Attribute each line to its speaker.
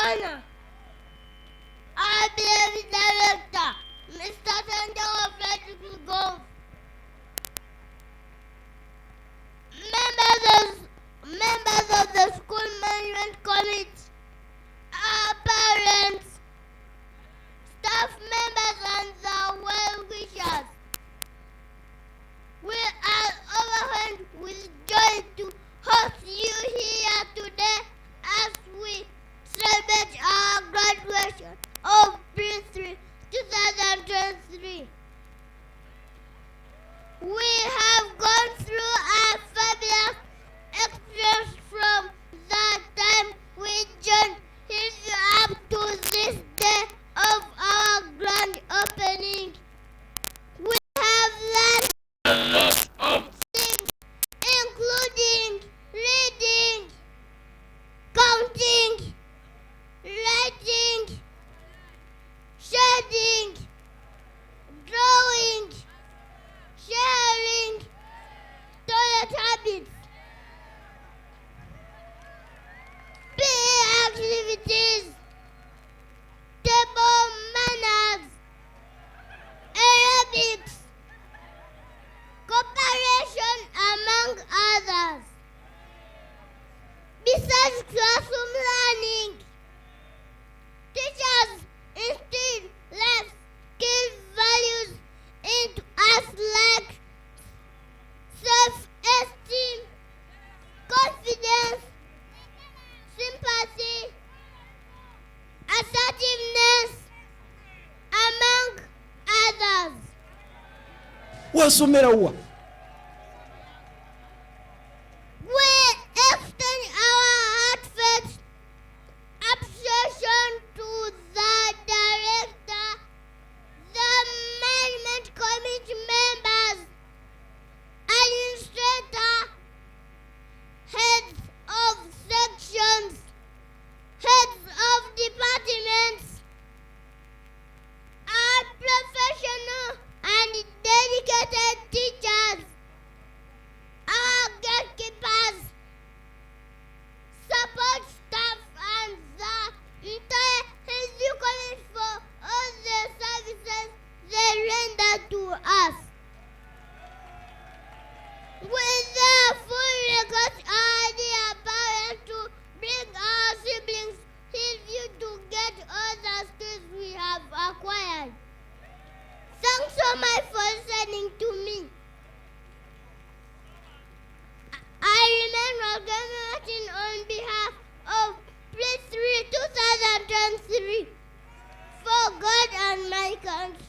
Speaker 1: honor our beloved director, Mr. Sanjay Frederick Gove, members of the school management committee, our parents, staff members, and the well-wishers. We are overwhelmed with joy to host you here today as we celebrate our graduation of Pre-3 2023. We have gone through a fabulous experience from the time we joined here up to this day of our grand opening. We have learned a lot of things, including reading, counting, writing, shading, drawing, sharing, toilet habits, PE activities, table manners, aerobics, cooperation, among others. Besides classroom learning, teachers instill life skill values into us like self-esteem, confidence, sympathy, assertiveness, among others.
Speaker 2: wasomera wa
Speaker 1: We extend our heartfelt appreciation to the director, the management committee members, administrator, heads of sections, heads of departments, our professional and dedicated teachers, our gatekeepers, support staff, and the entire education for all the services they render to us. We therefore request our dear parents to bring our siblings here to get all the skills we have acquired. Thanks so much for listening to me. I remain organizing on behalf of Pre-3 2023 for God and my country.